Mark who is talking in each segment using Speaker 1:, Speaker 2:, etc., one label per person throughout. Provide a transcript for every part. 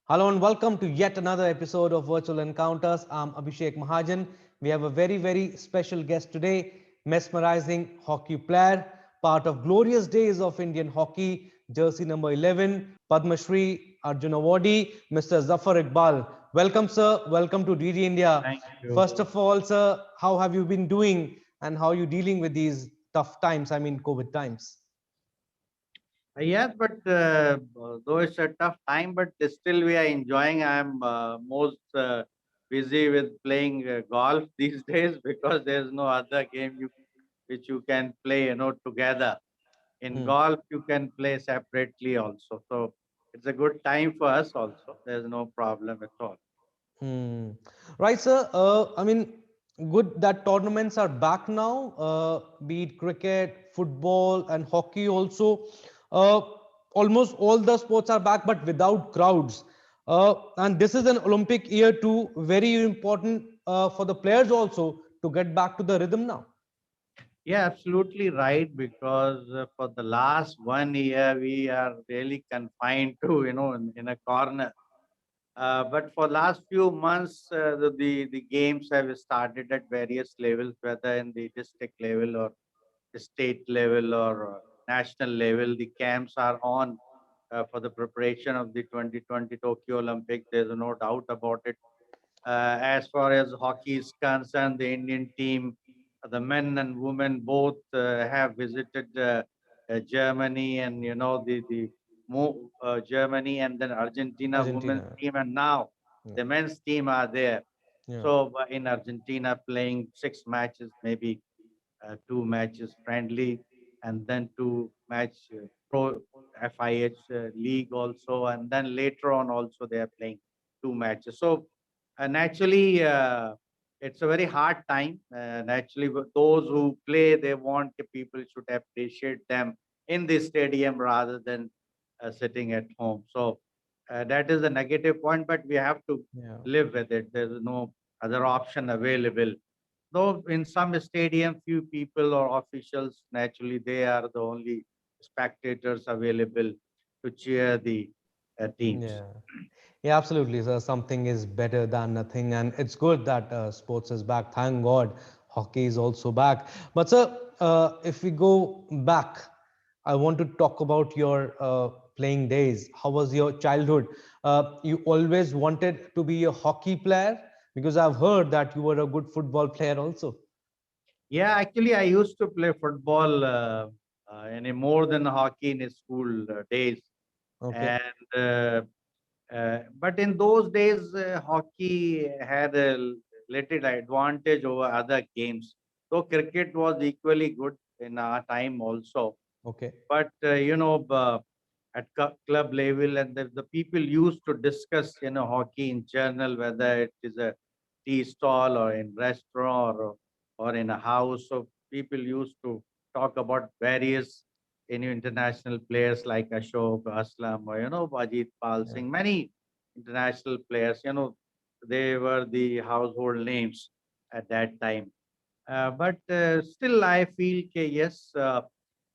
Speaker 1: Hello and welcome to yet another episode of Virtual Encounters. I'm Abhishek Mahajan. We have a very special guest today, mesmerizing hockey player, part of glorious days of Indian hockey, jersey number 11, Padma Shri Arjun Awardee, Mr. Zafar Iqbal. Welcome, sir. Welcome to DD India.
Speaker 2: Thank
Speaker 1: First
Speaker 2: you.
Speaker 1: of all, sir, how have you been doing and how are you dealing with these tough times? I mean, COVID times.
Speaker 2: Yes, but though it's a tough time, but still we are enjoying. I'm most busy with playing golf these days because there's no other game which you can play, together. In
Speaker 1: Hmm.
Speaker 2: golf, you can play separately also. So it's a good time for us also. There's no problem at all.
Speaker 1: Hmm. Right, sir. I mean, good that tournaments are back now, be it cricket, football, and hockey also. Uh, Almost all the sports are back, but without crowds. And this is an Olympic year too, very important for the players also to get back to the rhythm now.
Speaker 2: Yeah, absolutely right. Because for the last 1 year, we are really confined to, in a corner. But for last few months, the games have started at various levels, whether in the district level or state level or national level. The camps are on for the preparation of the 2020 Tokyo Olympics. There's no doubt about it. As far as hockey is concerned, the Indian team, the men and women both have visited Germany and Germany and then Argentina women's
Speaker 1: Argentina.
Speaker 2: team, and now
Speaker 1: Yeah.
Speaker 2: the men's team are there.
Speaker 1: Yeah.
Speaker 2: So in Argentina, playing 6 matches, maybe 2 matches friendly, and then 2 match pro FIH league also, and then later on also they are playing 2 matches. So naturally, it's a very hard time. Naturally, those who play, they want the people should appreciate them in the stadium rather than sitting at home. So that is the negative point, but we have to
Speaker 1: Yeah.
Speaker 2: live with it. There's no other option available. Though in some stadium, few people or officials, naturally, they are the only spectators available to cheer the teams.
Speaker 1: Yeah. Yeah, absolutely. So something is better than nothing, and it's good that sports is back. Thank God, hockey is also back. But sir, if we go back, I want to talk about your playing days. How was your childhood? You always wanted to be a hockey player because I've heard that you were a good football player also.
Speaker 2: Yeah, actually, I used to play football in more than hockey in school days.
Speaker 1: Okay.
Speaker 2: And but in those days, hockey had a little advantage over other games. Though cricket was equally good in our time also.
Speaker 1: Okay.
Speaker 2: But at club level, and the people used to discuss, hockey in general, whether it is a tea stall or in restaurant or in a house. So people used to talk about various international players like Ashok Aslam or Ajit Pal
Speaker 1: Yeah.
Speaker 2: Singh, many international players. They were the household names at that time. But still, I feel yes,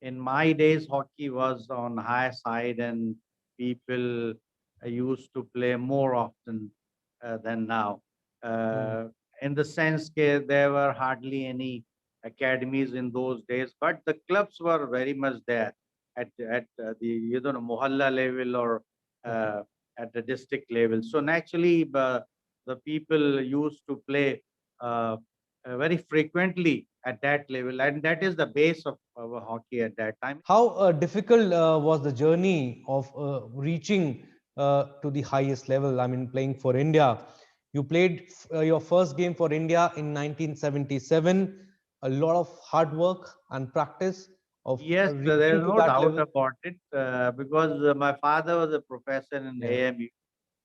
Speaker 2: in my days, hockey was on high side, and people used to play more often than now.
Speaker 1: Hmm.
Speaker 2: Uh, in the sense that there were hardly any academies in those days, but the clubs were very much there at the mohalla level or
Speaker 1: Okay.
Speaker 2: uh, at the district level. So naturally, the people used to play. Very frequently at that level, and that is the base of our hockey at that time.
Speaker 1: How difficult was the journey of reaching to the highest level? I mean, playing for India. You played your first game for India in 1977. A lot of hard work and practice of
Speaker 2: Yes, there
Speaker 1: reaching
Speaker 2: is
Speaker 1: to
Speaker 2: no
Speaker 1: that
Speaker 2: doubt
Speaker 1: level.
Speaker 2: about it because my father was a professor in
Speaker 1: Yeah.
Speaker 2: AMU,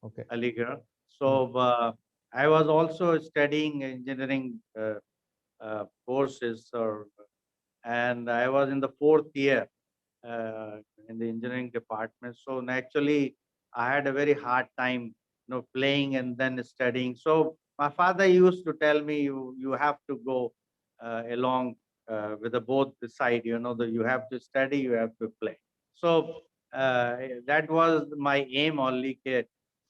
Speaker 1: Okay.
Speaker 2: Aligarh.
Speaker 1: Hmm.
Speaker 2: So I was also studying engineering courses, and I was in the fourth year uh, in the engineering department. So naturally, I had a very hard time, playing and then studying. So my father used to tell me, you have to go along with the both the side. That you have to study, you have to play. So that was my aim only.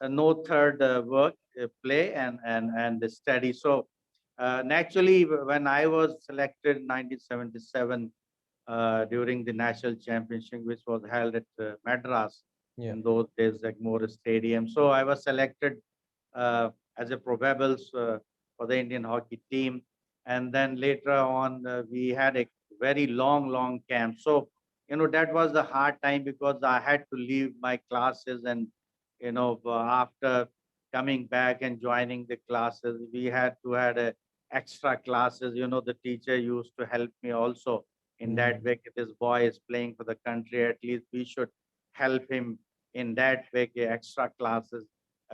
Speaker 2: no third work, play and the study. So naturally, when I was selected in 1977 during the national championship, which was held at Madras
Speaker 1: Yeah.
Speaker 2: in those days, Egmore Stadium. So I was selected as a probables for the Indian hockey team. And then later on, we had a very long camp. So, that was the hard time because I had to leave my classes. And, after coming back and joining the classes, we had to had a extra classes. The teacher used to help me also in that
Speaker 1: Mm.
Speaker 2: way. If this boy is playing for the country, at least we should help him in that way. Extra classes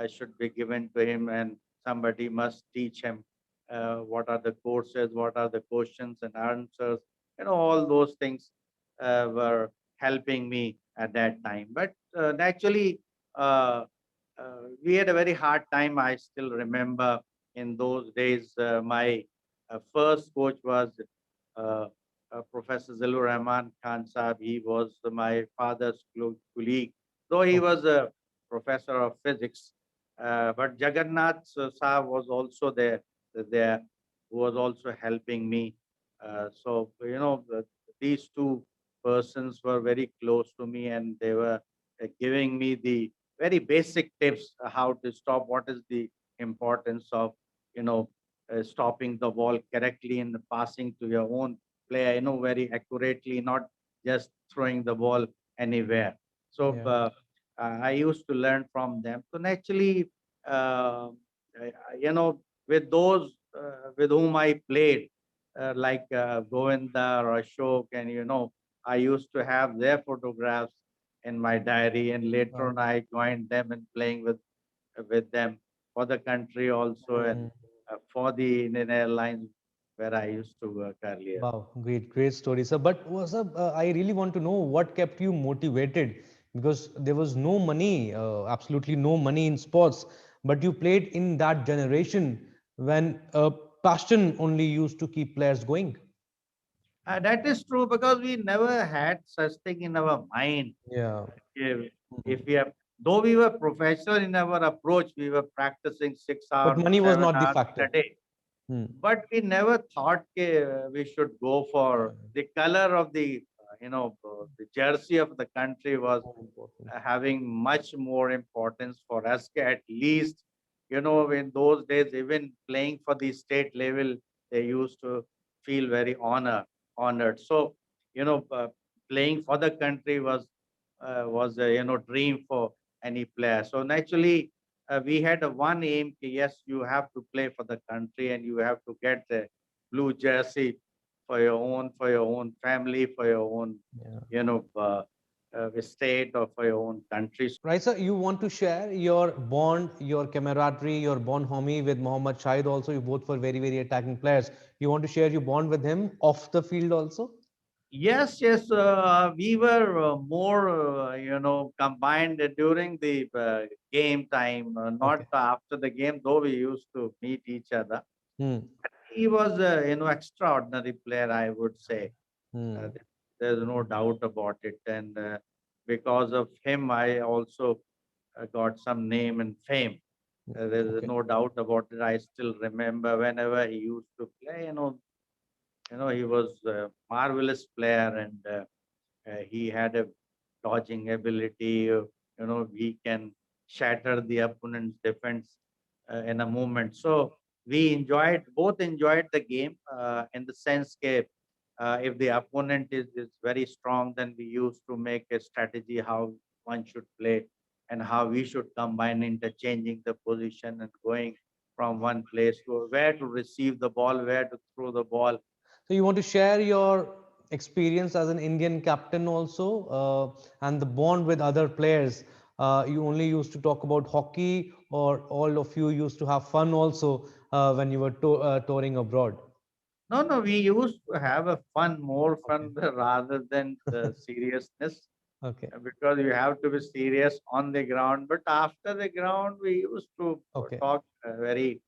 Speaker 2: should be given to him, and somebody must teach him what are the courses, what are the questions and answers. All those things were helping me at that time. But naturally, uh, we had a very hard time. I still remember in those days, my first coach was uh, Professor Zilur Rahman Khan Sahib. He was my father's colleague, though he
Speaker 1: Okay.
Speaker 2: was a professor of physics. But Jagannath Sahib was also there, who was also helping me. So, these two persons were very close to me, and they were giving me the very basic tips how to stop, what is the importance of, you know, stopping the ball correctly and passing to your own player, very accurately, not just throwing the ball anywhere. So,
Speaker 1: Yeah.
Speaker 2: I used to learn from them. So naturally, uh, with those with whom I played, like Govinda or Ashok, and I used to have their photographs in my diary, and later
Speaker 1: Wow.
Speaker 2: on I joined them in playing with them for the country also, and
Speaker 1: Mm.
Speaker 2: for the Indian Airlines where I used to work earlier.
Speaker 1: Wow, great story, sir. But I really want to know what kept you motivated because there was no money, absolutely no money in sports. But you played in that generation when passion only used to keep players going.
Speaker 2: That is true because we never had such thing in our mind.
Speaker 1: Yeah.
Speaker 2: If,
Speaker 1: Mhm.
Speaker 2: if we are, though we were professional in our approach, we were practicing six
Speaker 1: But
Speaker 2: hours,
Speaker 1: money was
Speaker 2: seven
Speaker 1: not the
Speaker 2: hours in
Speaker 1: factor.
Speaker 2: a day.
Speaker 1: Hmm.
Speaker 2: But we never thought we should go for the color of the jersey of the country was
Speaker 1: More important.
Speaker 2: having much more importance for us. At least, in those days, even playing for the state level, they used to feel very honored. So, playing for the country was a dream for any player. So naturally, we had a one aim. Yes, you have to play for the country, and you have to get the blue jersey for your own family, for your own,
Speaker 1: Yeah.
Speaker 2: state, or for your own country.
Speaker 1: Right, sir. You want to share your bond, your camaraderie, your bond homie with Mohammad Shahid also. You both were very attacking players. You want to share your bond with him off the field also?
Speaker 2: Yes, yes, we were more, combined during the game time, not
Speaker 1: Okay.
Speaker 2: after the game, though we used to meet each other.
Speaker 1: Hmm.
Speaker 2: He was a, extraordinary player, I would say.
Speaker 1: Hmm.
Speaker 2: There's no doubt about it. And because of him, I also got some name and fame. There's
Speaker 1: Okay.
Speaker 2: no doubt about it. I still remember whenever he used to play, he was a marvelous player, and he had a dodging ability. He can shatter the opponent's defense in a moment. So we both enjoyed the game in the sense that if the opponent is very strong, then we used to make a strategy how one should play and how we should combine interchanging the position and going from one place to where to receive the ball, where to throw the ball.
Speaker 1: So you want to share your experience as an Indian captain also, and the bond with other players. You only used to talk about hockey, or all of you used to have fun also when you were touring abroad.
Speaker 2: No, no, we used to have a fun, more
Speaker 1: Okay.
Speaker 2: fun rather than the seriousness,
Speaker 1: Okay.
Speaker 2: because you have to be serious on the ground. But after the ground, we used to
Speaker 1: Okay.
Speaker 2: talk very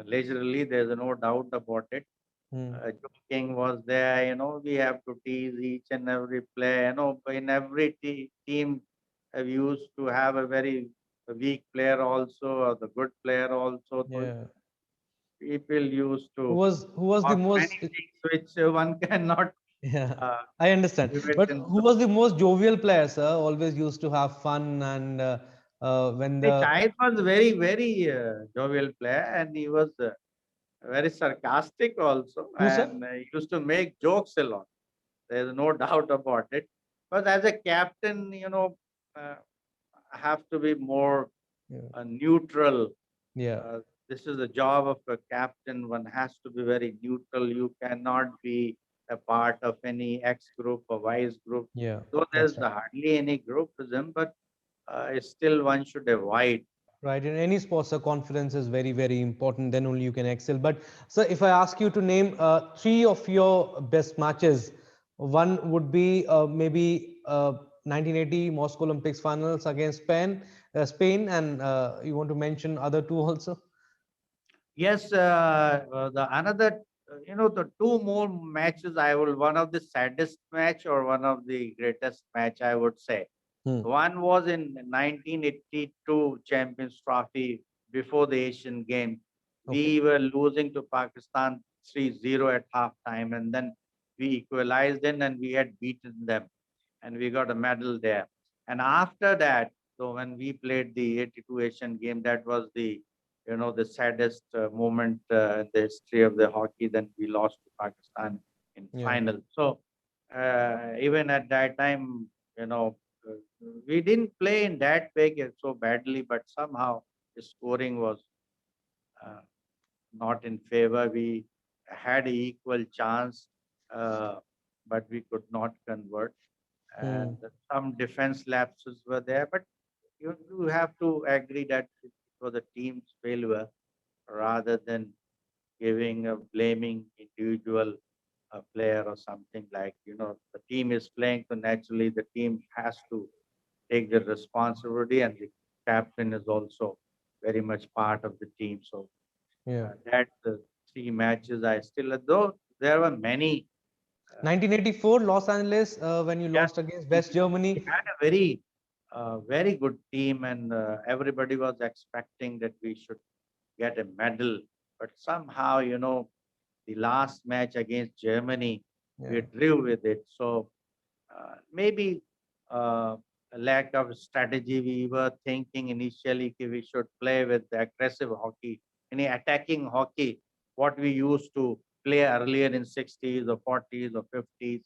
Speaker 2: leisurely. There's no doubt about it.
Speaker 1: Hmm.
Speaker 2: Joking was there. We have to tease each and every player. In every team, we used to have a very the weak player also or the good player also. So
Speaker 1: Yeah.
Speaker 2: people used
Speaker 1: Who
Speaker 2: to
Speaker 1: was who was the
Speaker 2: talk
Speaker 1: most
Speaker 2: many things which one cannot
Speaker 1: yeah,
Speaker 2: uh,
Speaker 1: I understand.
Speaker 2: give it
Speaker 1: But
Speaker 2: in.
Speaker 1: who was the most jovial player, sir? Always used to have fun and when
Speaker 2: The
Speaker 1: the
Speaker 2: Shahid was very, very jovial player, and he was very sarcastic also,
Speaker 1: who, sir?
Speaker 2: and he used to make jokes a lot. There is no doubt about it. But as a captain, uh, have to be more
Speaker 1: Yeah.
Speaker 2: neutral.
Speaker 1: Yeah.
Speaker 2: Uh, this is the job of a captain. One has to be very neutral. You cannot be a part of any X group or Y group.
Speaker 1: Yeah.
Speaker 2: Though
Speaker 1: That's
Speaker 2: there's
Speaker 1: right.
Speaker 2: hardly any groupism, but still one should avoid.
Speaker 1: Right. In any sports, sir, confidence is very, very important. Then only you can excel. But, sir, if I ask you to name three of your best matches, one would be maybe 1980 Moscow Olympics finals against Spain, and you want to mention other two also?
Speaker 2: Yes, the another, the two more matches I will, one of the saddest match or one of the greatest match, I would say.
Speaker 1: Hmm.
Speaker 2: One was in 1982 Champions Trophy before the Asian Games.
Speaker 1: Okay.
Speaker 2: We were losing to Pakistan 3-0 at halftime, and then we equalized in and we had beaten them, and we got a medal there. And after that, so when we played the 82 Asian game, that was the saddest moment in the history of the hockey. Then we lost to Pakistan in
Speaker 1: Yeah.
Speaker 2: final. So even at that time, you know, uh, we didn't play in that way so badly, but somehow the scoring was uh, not in favor. We had an equal chance, uh, but we could not convert.
Speaker 1: Hmm.
Speaker 2: And some defense lapses were there, but you have to agree that it was a team's failure rather than giving a blaming individual player or something like, the team is playing, so naturally the team has to take the responsibility, and the captain is also very much part of the team. So
Speaker 1: Yeah.
Speaker 2: that the three matches I still, though there were many. Uh,
Speaker 1: 1984 Los Angeles when you
Speaker 2: yeah,
Speaker 1: lost against
Speaker 2: we,
Speaker 1: West Germany.
Speaker 2: we had a very good team, and everybody was expecting that we should get a medal. But somehow, the last match against Germany, we
Speaker 1: Yeah.
Speaker 2: drew with it. So maybe a lack of strategy. We were thinking initially that we should play with the aggressive hockey, any attacking hockey, what we used to play earlier in 60s or 40s or 50s.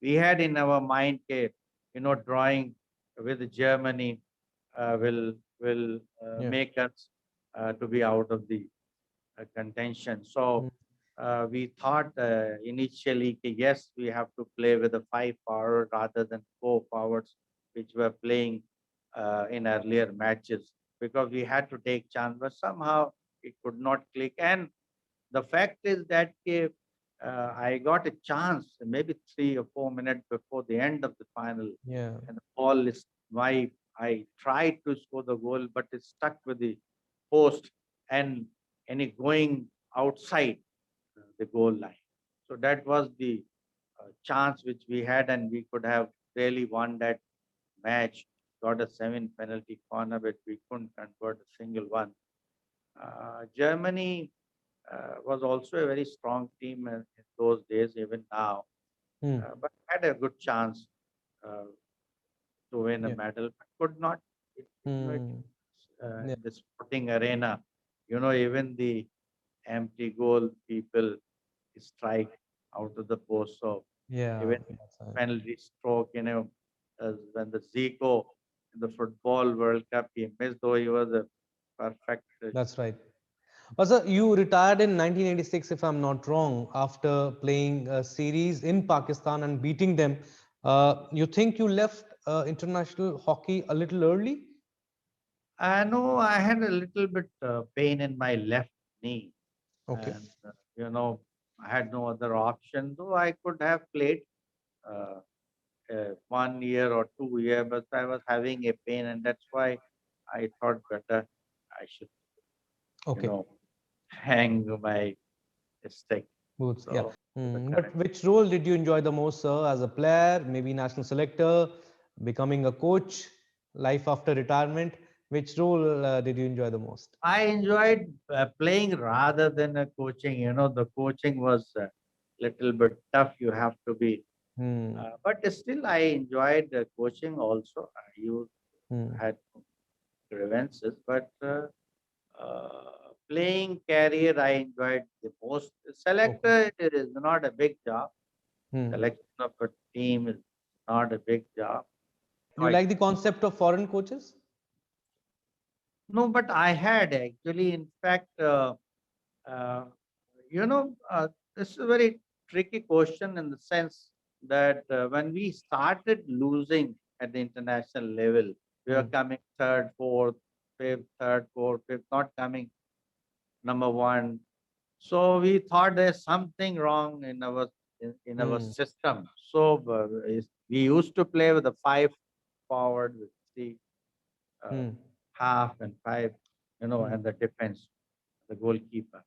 Speaker 2: We had in our mind, drawing with Germany will
Speaker 1: Yeah.
Speaker 2: make us to be out of the contention. So
Speaker 1: Hmm.
Speaker 2: we thought initially, yes, we have to play with a five forward rather than four forwards, which were playing in earlier matches, because we had to take chance, but somehow it could not click. And the fact is that I got a chance maybe 3 or 4 minutes before the end of the final,
Speaker 1: Yeah.
Speaker 2: and the ball is my. I tried to score the goal, but it stuck with the post, and it going outside the goal line. So that was the chance which we had, and we could have really won that match. Got a seven penalty corner, but we couldn't convert a single one. Germany was also a very strong team in those days, even now,
Speaker 1: Hmm.
Speaker 2: but had a good chance uh, to win a
Speaker 1: Yeah.
Speaker 2: medal, but could not.
Speaker 1: Hmm. Yeah.
Speaker 2: In the sporting arena, even the empty goal people strike out of the post. So
Speaker 1: Yeah.
Speaker 2: even
Speaker 1: That's right.
Speaker 2: penalty stroke, when the Zico in the football World Cup, he missed, though he was a perfect.
Speaker 1: That's right. Also, you retired in 1986, if I'm not wrong, after playing a series in Pakistan and beating them. You think you left international hockey a little early?
Speaker 2: I know I had a little bit pain in my left knee,
Speaker 1: Okay.
Speaker 2: and I had no other option, though I could have played uh, 1 year or 2 year, but I was having a pain, and that's why I thought better I should, you
Speaker 1: Okay.
Speaker 2: know, hang my stick.
Speaker 1: Boots. Yeah.
Speaker 2: So the
Speaker 1: But
Speaker 2: correct.
Speaker 1: which role did you enjoy the most, sir? As a player, maybe national selector, becoming a coach, life after retirement? Which role did you enjoy the most?
Speaker 2: I enjoyed playing rather than coaching. The coaching was a little bit tough. You have to be,
Speaker 1: Hmm.
Speaker 2: but still, I enjoyed coaching also. You
Speaker 1: Hmm.
Speaker 2: had grievances, but playing career I enjoyed the most.
Speaker 1: Okay.
Speaker 2: Selector it is not a big job.
Speaker 1: Hmm.
Speaker 2: Selection of a team is not a big job.
Speaker 1: You
Speaker 2: Quite
Speaker 1: like the concept of foreign coaches?
Speaker 2: no, but I had actually, in fact, uh, you know, this is a very tricky question in the sense that when we started losing at the international level, we were
Speaker 1: Hmm.
Speaker 2: coming third, fourth, fifth, third, fourth, fifth, not coming number one. So we thought there's something wrong in our
Speaker 1: Hmm.
Speaker 2: system. So we used to play with the five forward with three uh,
Speaker 1: Hmm.
Speaker 2: half and five,
Speaker 1: Hmm.
Speaker 2: and the defense, the goalkeeper.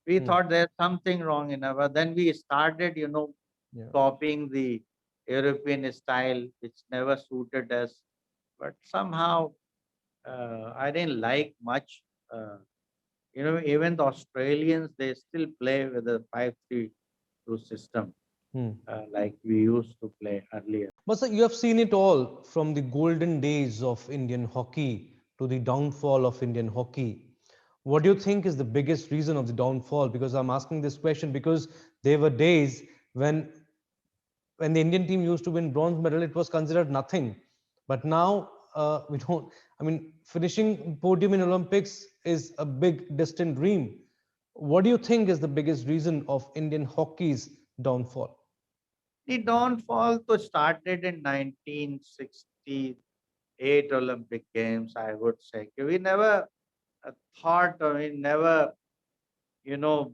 Speaker 2: We
Speaker 1: Hmm.
Speaker 2: thought there's something wrong in our. Then we started,
Speaker 1: Yeah.
Speaker 2: copying the European style, which never suited us. But somehow I didn't like much. Uh, even the Australians, they still play with a 5-3-2 system
Speaker 1: Hmm.
Speaker 2: like we used to play earlier.
Speaker 1: But sir, you have seen it all from the golden days of Indian hockey to the downfall of Indian hockey. What do you think is the biggest reason of the downfall? Because I'm asking this question because there were days when when the Indian team used to win bronze medal, it was considered nothing. But now we don't. I mean, finishing podium in Olympics is a big distant dream. What do you think is the biggest reason of Indian hockey's downfall?
Speaker 2: The downfall to started in 1968 Olympic Games, I would say. We never thought, or we never, you know,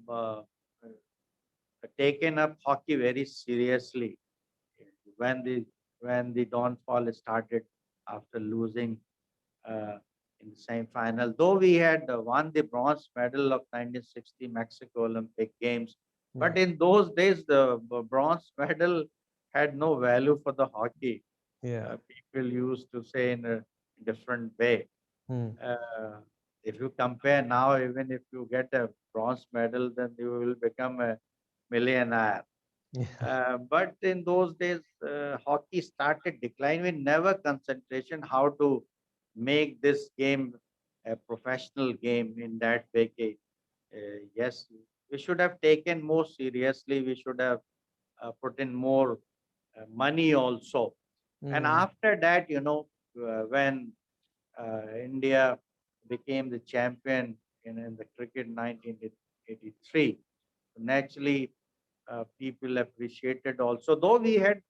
Speaker 2: taken up hockey very seriously when the downfall started after losing uh, in the semi-final. Though we had won the bronze medal of 1960 Mexico Olympic Games,
Speaker 1: Yeah.
Speaker 2: but in those days the bronze medal had no value for the hockey.
Speaker 1: Yeah.
Speaker 2: People used to say in a different way.
Speaker 1: Hmm.
Speaker 2: Uh, if you compare now, even if you get a bronze medal, then you will become a millionaire.
Speaker 1: Yeah.
Speaker 2: But in those days, hockey started decline. We never concentration how to make this game a professional game in that way. Yes, we should have taken more seriously. We should have put in more money also. And
Speaker 1: Hmm.
Speaker 2: after that, when India became the champion in the cricket 1983, naturally people appreciated also. Though we had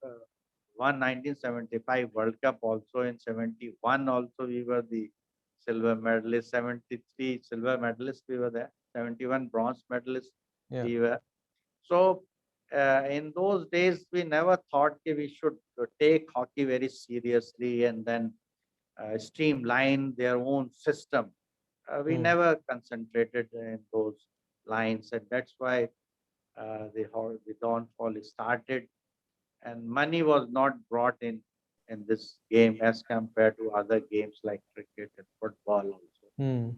Speaker 2: won 1975 World Cup also in 71 also we were the silver medalist, 73 silver medalists we were there, 71 bronze medalists
Speaker 1: Yeah.
Speaker 2: we were. So in those days we never thought that we should take hockey very seriously and then streamline their own system. We
Speaker 1: Hmm.
Speaker 2: never concentrated in those lines, and that's why the downfall started, and money was not brought in this game as compared to other games like cricket and football also.
Speaker 1: Hmm.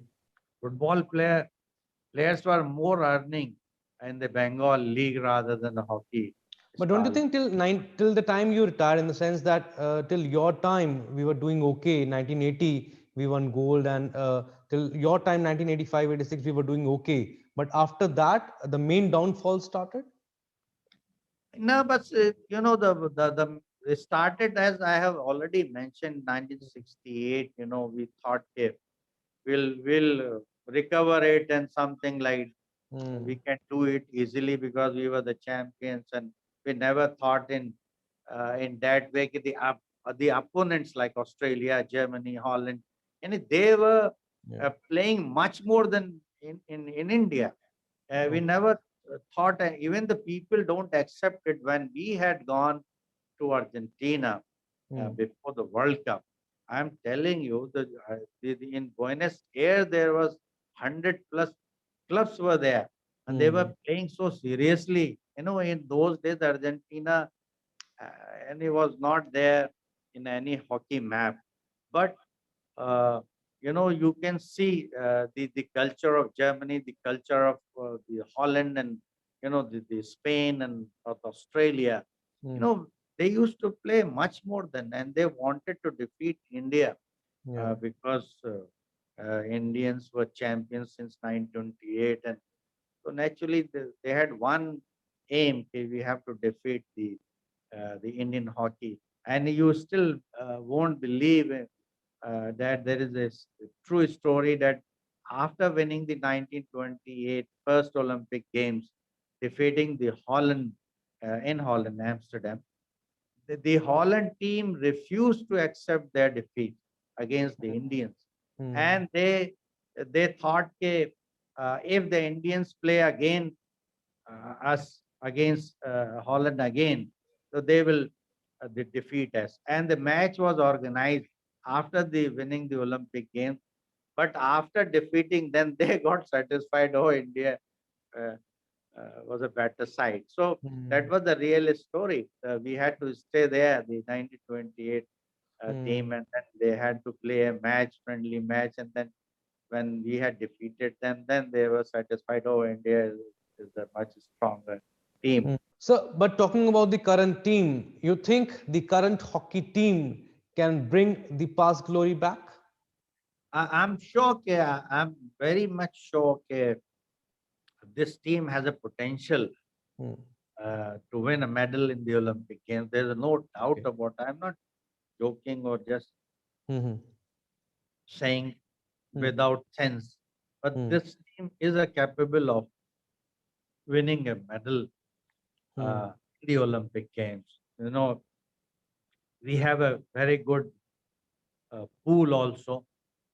Speaker 2: Football players were more earning in the Bengal league rather than the hockey
Speaker 1: But don't you
Speaker 2: style.
Speaker 1: think till the time you retired, in the sense that till your time we were doing okay. 1980 we won gold, and till your time 1985, 86 we were doing okay. But after that, the main downfall started.
Speaker 2: No, but it started as I have already mentioned, 1968. We thought, okay, we'll recover it and something like we
Speaker 1: Hmm.
Speaker 2: can do it easily because we were the champions, and we never thought in that way. The opponents like Australia, Germany, Holland, and they were
Speaker 1: Yeah.
Speaker 2: playing much more than in India. We
Speaker 1: Okay.
Speaker 2: never thought, even the people don't accept it when we had gone to Argentina
Speaker 1: Hmm.
Speaker 2: before the World Cup. I'm telling you, in Buenos Aires there was 100 plus clubs were there, and they were
Speaker 1: Hmm.
Speaker 2: playing so seriously. In those days, Argentina, and it was not there in any hockey map. But you can see the culture of Germany, the culture of the Holland, and the Spain and of Australia. You
Speaker 1: Mm.
Speaker 2: know, they used to play much more than, and they wanted to defeat India
Speaker 1: Yeah.
Speaker 2: because Indians were champions since 1928, and so naturally they had one aim: okay, we have to defeat the Indian hockey. And you still won't believe that there is a true story that after winning the 1928 first Olympic Games, defeating the Holland in Holland, Amsterdam, the Holland team refused to accept their defeat against the Indians,
Speaker 1: Mm.
Speaker 2: and they thought that if the Indians play again us against Holland again, so they will defeat us. And the match was organized after the winning the Olympic Games, but after defeating, then they got satisfied. Oh, India uh, was a better side. So that
Speaker 1: Mm.
Speaker 2: was the real story. We had to stay there, the 1928 team,
Speaker 1: Mm.
Speaker 2: and then they had to play a match, friendly match, and then when we had defeated them, then they were satisfied. Oh, India is a much stronger team.
Speaker 1: So, but talking about the current team, you think the current hockey team can bring the past glory back?
Speaker 2: I'm sure, I'm very much sure this team has a potential
Speaker 1: Mm.
Speaker 2: to win a medal in the Olympic Games. There's no doubt
Speaker 1: Okay.
Speaker 2: about it. I'm not joking or just
Speaker 1: Mm-hmm.
Speaker 2: saying
Speaker 1: Mm.
Speaker 2: without sense. But
Speaker 1: Mm.
Speaker 2: this team is a capable of winning a medal
Speaker 1: Mm.
Speaker 2: in the Olympic Games. We have a very good pool also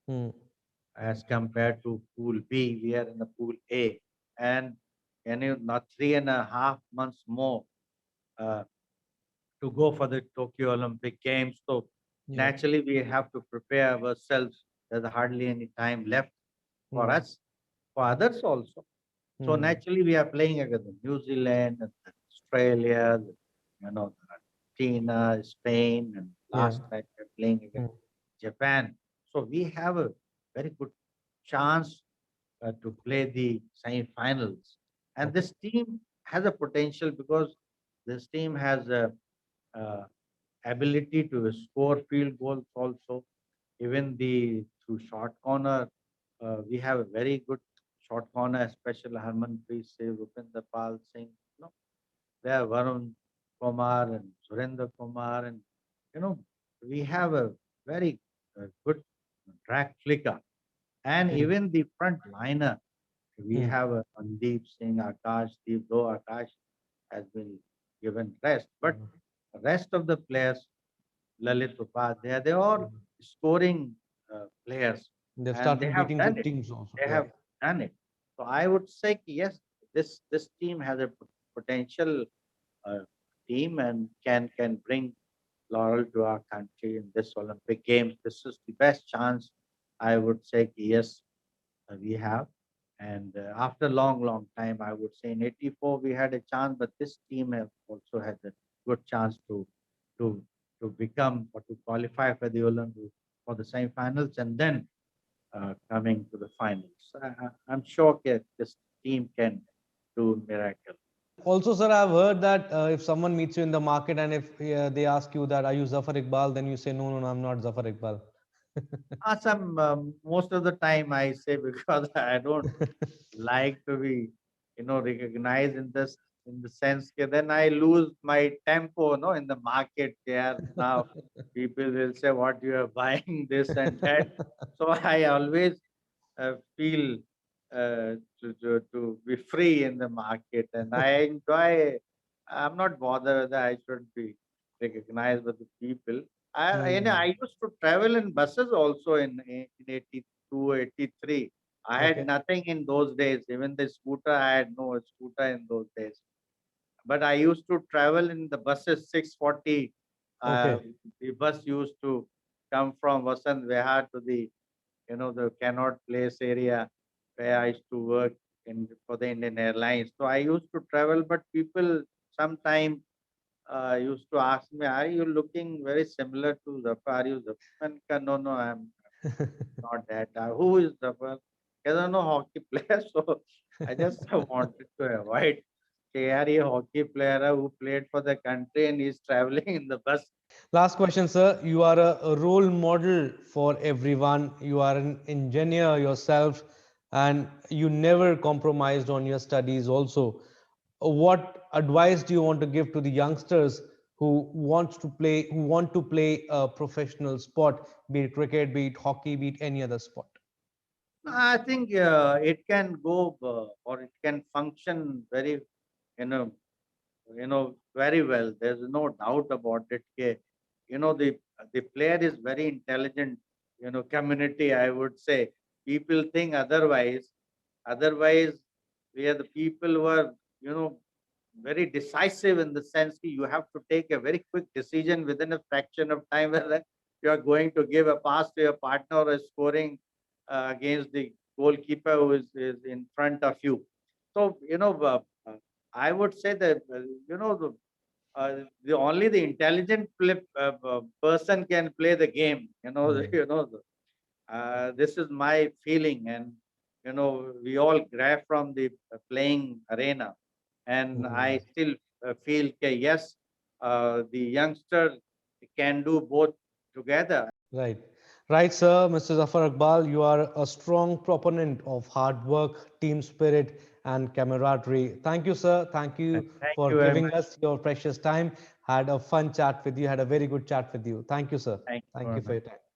Speaker 1: Mm.
Speaker 2: as compared to Pool B. We are in the Pool A, and not 3.5 months more uh, to go for the Tokyo Olympic Games. So
Speaker 1: Yeah.
Speaker 2: naturally, we have to prepare ourselves. There's hardly any time left for
Speaker 1: Mm.
Speaker 2: us, for others also. So
Speaker 1: Mm.
Speaker 2: naturally, we are playing against New Zealand and Australia, Argentina, Spain, and
Speaker 1: Yeah.
Speaker 2: last night we're playing against
Speaker 1: Mm.
Speaker 2: Japan. So we have a very good chance to play the semi-finals. And
Speaker 1: Okay.
Speaker 2: this team has a potential because this team has a, uh ability to score field goals also. Even the through short corner, we have a very good short corner, especially Harmanpreet Singh, Rupinder Pal Singh. There are Varun Kumar and Surendra Kumar, and you know we have a very good track flicker. And
Speaker 1: Mm.
Speaker 2: even the front liner, we
Speaker 1: Mm.
Speaker 2: have a Mandeep Singh, Akash Deep, though Akash has been given rest. But
Speaker 1: Mm.
Speaker 2: the rest of the players, Lalit Upadhyay, they are scoring players,
Speaker 1: They've
Speaker 2: and they
Speaker 1: started
Speaker 2: have
Speaker 1: beating
Speaker 2: done
Speaker 1: good
Speaker 2: it.
Speaker 1: teams also.
Speaker 2: They
Speaker 1: Yeah.
Speaker 2: have done it. So I would say yes, this team has a potential uh, team and can bring laurel to our country in this Olympic Games. This is the best chance I would say yes we have. And after long time, I would say in '84 we had a chance, but this team have also had a good chance to to become or to qualify for the Olympic for the semifinals and then coming to the finals. I'm sure that this team can do miracle.
Speaker 1: Also, sir, I've heard that if someone meets you in the market and if they ask you that are you Zafar Iqbal, then you say no, no, no, I'm not Zafar Iqbal.
Speaker 2: Some most of the time I say because I don't like to be recognized in this in the sense that then I lose my tempo in the market there now people will say what you are buying this and that, so I always feel to be free in the market, and I enjoy. I'm not bothered whether I should be recognized by the people. I
Speaker 1: Hmm.
Speaker 2: used to travel in buses also in 82, 83. I had
Speaker 1: Okay.
Speaker 2: nothing in those days. Even the scooter, I had no scooter in those days. But I used to travel in the buses 640. Uh,
Speaker 1: Okay.
Speaker 2: the bus used to come from Vasant Vihar to the Cannot Place area where I used to work in for the Indian Airlines. So I used to travel, but people sometime used to ask me, "Are you looking very similar to Zafar? Are you Zafar?" No, no, I'm. Not that. Who is the well? I don't know hockey player, so I just wanted to avoid. कि यार ये hockey player है who played for the country and is traveling in the bus.
Speaker 1: Last question, sir. You are a role model for everyone. You are an engineer yourself, and you never compromised on your studies also. What advice do you want to give to the youngsters who want to play a professional sport, be it cricket, be it hockey, be it any other sport?
Speaker 2: I think it can go or it can function very, you know, very well. There's no doubt about it. The player is very intelligent. Community. I would say people think otherwise. Otherwise, we are the people who are you know very decisive in the sense that you have to take a very quick decision within a fraction of time whether you are going to give a pass to your partner or scoring against the goalkeeper who is in front of you. So, I would say that, the only the intelligent person can play the game.
Speaker 1: Hmm.
Speaker 2: This is my feeling, and we all grab from the playing arena, and
Speaker 1: Hmm.
Speaker 2: I still feel that yes, the youngster can do both together.
Speaker 1: Right. Right, sir. Mr. Zafar Iqbal, you are a strong proponent of hard work, team spirit, and camaraderie. Thank you, sir. Thank
Speaker 2: And
Speaker 1: you
Speaker 2: thank
Speaker 1: for
Speaker 2: you very
Speaker 1: giving
Speaker 2: much.
Speaker 1: us your precious time. Had a fun chat with you, had a very good chat with you. Thank you, sir.
Speaker 2: Thank you
Speaker 1: Thank
Speaker 2: very
Speaker 1: you for
Speaker 2: much.
Speaker 1: your time.